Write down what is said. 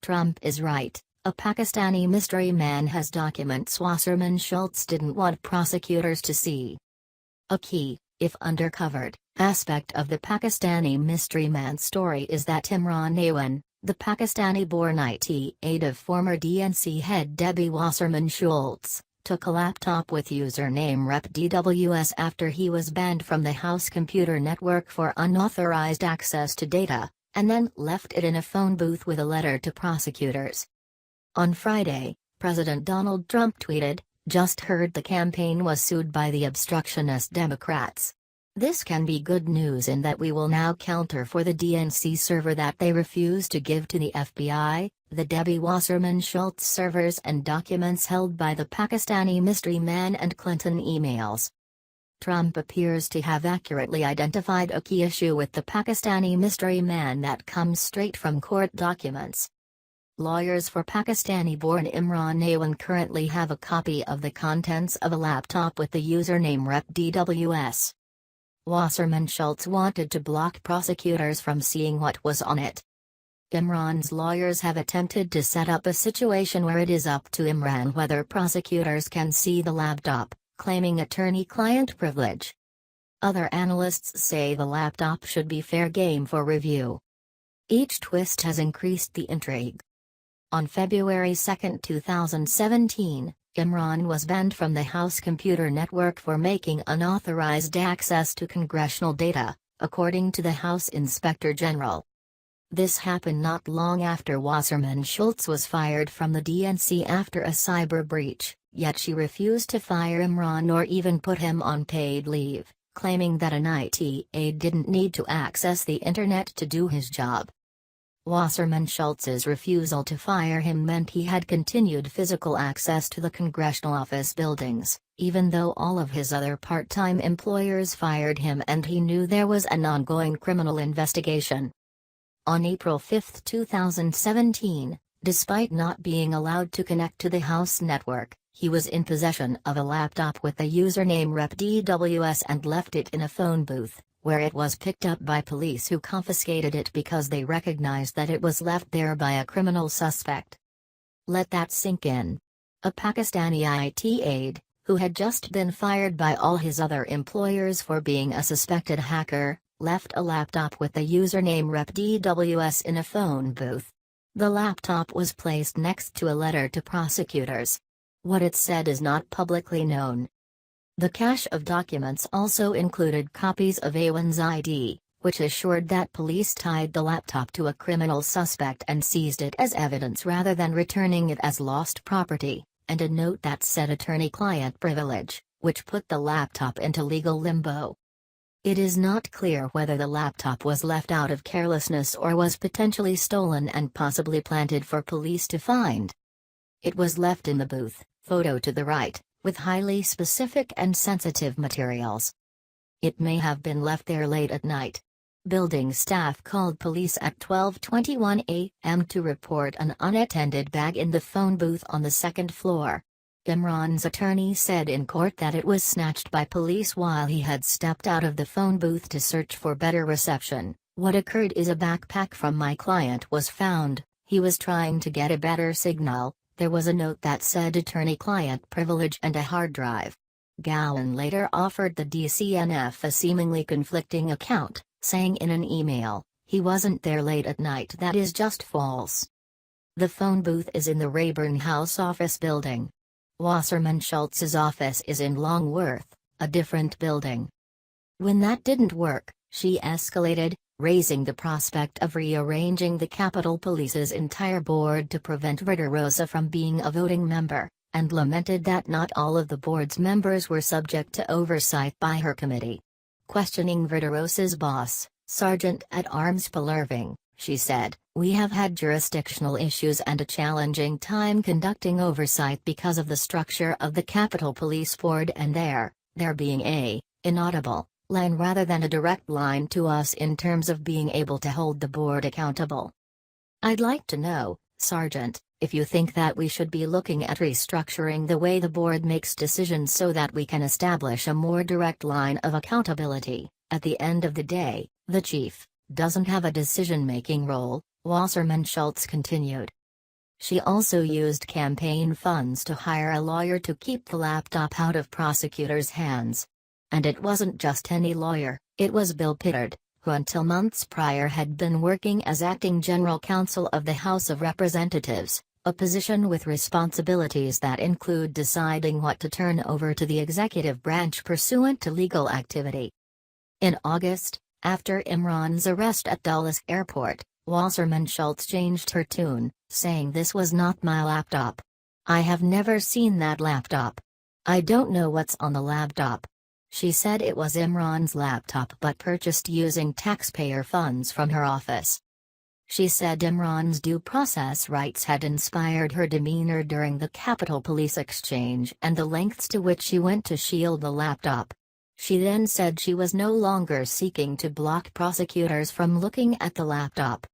Trump is right. A Pakistani mystery man has documents Wasserman Schultz didn't want prosecutors to see. A key, if undercovered, aspect of the Pakistani mystery man story is that Imran Awan, the Pakistani-born IT aide of former DNC head Debbie Wasserman Schultz, took a laptop with username Rep DWS after he was banned from the House computer network for unauthorized access to data, and then left it in a phone booth with a letter to prosecutors. On Friday, President Donald Trump tweeted, "Just heard the campaign was sued by the obstructionist Democrats. This can be good news in that we will now counter for the DNC server that they refuse to give to the FBI, the Debbie Wasserman Schultz servers and documents held by the Pakistani mystery man and Clinton emails." Trump appears to have accurately identified a key issue with the Pakistani mystery man that comes straight from court documents. Lawyers for Pakistani-born Imran Awan currently have a copy of the contents of a laptop with the username Rep DWS. Wasserman Schultz wanted to block prosecutors from seeing what was on it. Imran's lawyers have attempted to set up a situation where it is up to Imran whether prosecutors can see the laptop, claiming attorney-client privilege. Other analysts say the laptop should be fair game for review. Each twist has increased the intrigue. On February 2, 2017, Imran was banned from the House computer network for making unauthorized access to congressional data, according to the House Inspector General. This happened not long after Wasserman Schultz was fired from the DNC after a cyber breach, yet she refused to fire Imran or even put him on paid leave, claiming that an IT aide didn't need to access the internet to do his job. Wasserman Schultz's refusal to fire him meant he had continued physical access to the congressional office buildings, even though all of his other part-time employers fired him and he knew there was an ongoing criminal investigation. On April 5, 2017, despite not being allowed to connect to the House network, he was in possession of a laptop with the username Rep DWS and left it in a phone booth, where it was picked up by police who confiscated it because they recognized that it was left there by a criminal suspect. Let that sink in. A Pakistani IT aide, who had just been fired by all his other employers for being a suspected hacker, left a laptop with the username Rep DWS in a phone booth. The laptop was placed next to a letter to prosecutors. What it said is not publicly known. The cache of documents also included copies of Awan's ID, which assured that police tied the laptop to a criminal suspect and seized it as evidence rather than returning it as lost property, and a note that said attorney-client privilege, which put the laptop into legal limbo. It is not clear whether the laptop was left out of carelessness or was potentially stolen and possibly planted for police to find. It was left in the booth, photo to the right, with highly specific and sensitive materials. It may have been left there late at night. Building staff called police at 12:21 a.m. to report an unattended bag in the phone booth on the second floor. Imran's attorney said in court that it was snatched by police while he had stepped out of the phone booth to search for better reception. "What occurred is a backpack from my client was found. He was trying to get a better signal. There was a note that said attorney-client privilege and a hard drive." Gowan later offered the DCNF a seemingly conflicting account, saying in an email, "He wasn't there late at night. That is just false." The phone booth is in the Rayburn House office building. Wasserman Schultz's office is in Longworth, a different building. When that didn't work, she escalated, raising the prospect of rearranging the Capitol Police's entire board to prevent Rita from being a voting member, and lamented that not all of the board's members were subject to oversight by her committee. Questioning Rita's boss, Sergeant-at-Arms Paul Irving, she said, "We have had jurisdictional issues and a challenging time conducting oversight because of the structure of the Capitol Police Board and their there being a inaudible line rather than a direct line to us in terms of being able to hold the board accountable. I'd like to know, Sergeant, if you think that we should be looking at restructuring the way the board makes decisions so that we can establish a more direct line of accountability. At the end of the day, the chief doesn't have a decision-making role, Wasserman Schultz continued. She also used campaign funds to hire a lawyer to keep the laptop out of prosecutors' hands. And it wasn't just any lawyer, it was Bill Pittard, who until months prior had been working as acting general counsel of the House of Representatives, a position with responsibilities that include deciding what to turn over to the executive branch pursuant to legal activity. In August, after Imran's arrest at Dulles Airport, Wasserman Schultz changed her tune, saying, "This was not my laptop. I have never seen that laptop. I don't know what's on the laptop." She said it was Imran's laptop but purchased using taxpayer funds from her office. She said Imran's due process rights had inspired her demeanor during the Capitol Police exchange and the lengths to which she went to shield the laptop. She then said she was no longer seeking to block prosecutors from looking at the laptop.